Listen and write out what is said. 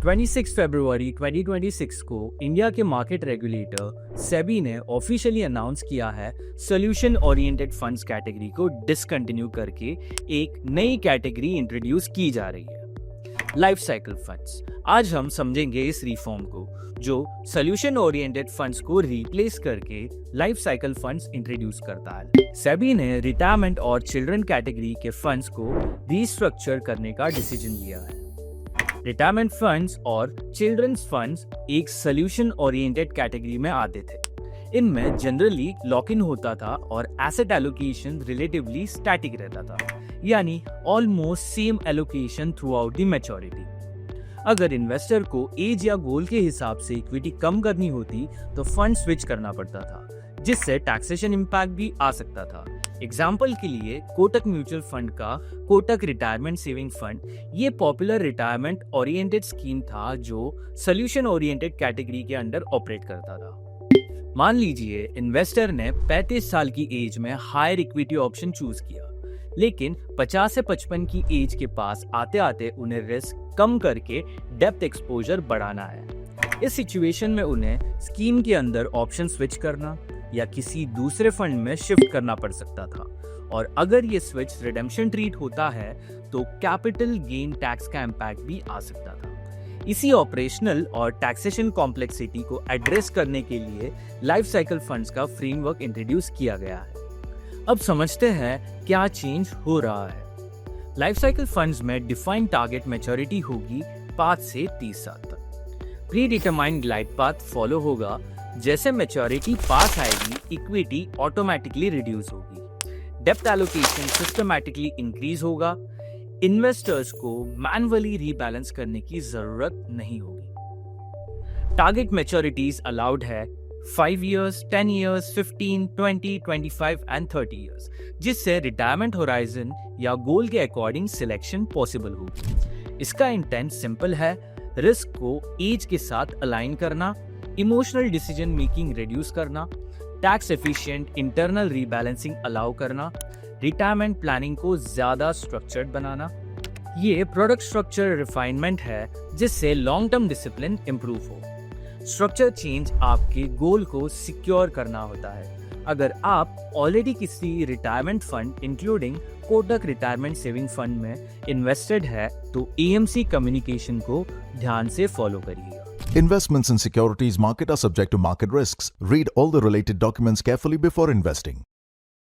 26 फरवरी 2026 को इंडिया के market regulator SEBI ने ऑफिशियली अनाउंस किया है सोल्यूशन ओरिएंटेड फंड्स कैटेगरी को डिसकंटिन्यू करके एक नई कैटेगरी इंट्रोड्यूस की जा रही है, लाइफ साइकिल फंड्स। आज हम समझेंगे इस रिफॉर्म को जो सोल्यूशन ओरिएंटेड फंड्स को रिप्लेस करके लाइफ साइकिल फंड्स इंट्रोड्यूस करता है। सेबी ने रिटायरमेंट और चिल्ड्रन कैटेगरी के फंड्स को रीस्ट्रक्चर करने का डिसीजन लिया है। रिटायरमेंट फंड्स और चिल्ड्रंस फंड्स एक सोल्यूशन ओरिएंटेड कैटेगरी में आते थे। इनमें जनरली लॉक इन होता था और एसेट एलोकेशन रिलेटिवली स्टैटिक रहता था, यानी almost same allocation through out the maturity. अगर इन्वेस्टर को एज या गोल के हिसाब से इक्विटी कम करनी होती तो फंड स्विच करना पड़ता था, जिससे टैक्सेशन इम्पैक्ट भी आ सकता था। एग्जाम्पल के लिए कोटक म्यूचुअल फंड का कोटक रिटायरमेंट सेविंग फंड ये पॉपुलर रिटायरमेंट ओरिएंटेड स्कीम था जो सोल्यूशन ओरिएंटेड कैटेगरी के अंडर ऑपरेट करता था। मान लीजिए इन्वेस्टर ने 35 साल की एज में हायर इक्विटी ऑप्शन चूज किया, लेकिन 50 से 55 की एज के पास आते आते उन्हें रिस्क कम करके डेप्थ एक्सपोजर बढ़ाना है। इस सिचुएशन में उन्हें स्कीम के अंदर ऑप्शन स्विच करना या किसी दूसरे फंड में शिफ्ट करना पड़ सकता था, और अगर ये स्विच रिडेम्पशन ट्रीट होता है तो कैपिटल गेन टैक्स का इम्पैक्ट भी आ सकता था। इसी ऑपरेशनल और टैक्सेशन कॉम्प्लेक्सिटी को एड्रेस करने के लिए लाइफ साइकिल फंड्स का फ्रेमवर्क इंट्रोड्यूस किया गया है। अब समझते हैं क्या चेंज हो रहा है। लाइफ साइकिल फंड्स में डिफाइंड टारगेट मैच्योरिटी होगी 5 से 30 साल तक। Pre determined glide path follow होगा। जैसे मैच्योरिटी पास आएगी, इक्विटी ऑटोमेटिकली रिड्यूस होगी, डेप्थ एलोकेशन सिस्टमैटिकली इंक्रीज होगा, इन्वेस्टर्स को मैन्युअली रीबैलेंस करने की जरूरत नहीं होगी। टारगेट मैच्योरिटीज अलाउड है 5 इयर्स, 10 इयर्स, 15, 20, 25 एंड 30 इयर्स, जिससे रिटायरमेंट होराइजन या गोल के अकॉर्डिंग सिलेक्शन पॉसिबल होगी। इसका इंटेंट सिंपल है, रिस्क को एज के साथ अलाइन करना, इमोशनल डिसीजन मेकिंग रिड्यूस करना, tax efficient internal rebalancing allow करना, रिटायरमेंट प्लानिंग को ज्यादा स्ट्रक्चर्ड बनाना। ये प्रोडक्ट स्ट्रक्चर रिफाइनमेंट है जिससे लॉन्ग टर्म डिसिप्लिन इंप्रूव हो। स्ट्रक्चर चेंज आपके गोल को सिक्योर करना होता है। अगर आप ऑलरेडी किसी retirement fund including Kotak retirement saving fund में इन्वेस्टेड है तो एएमसी कम्युनिकेशन को ध्यान से फॉलो करिएगा। Investments in securities market are subject to market risks. Read all the related documents carefully before investing.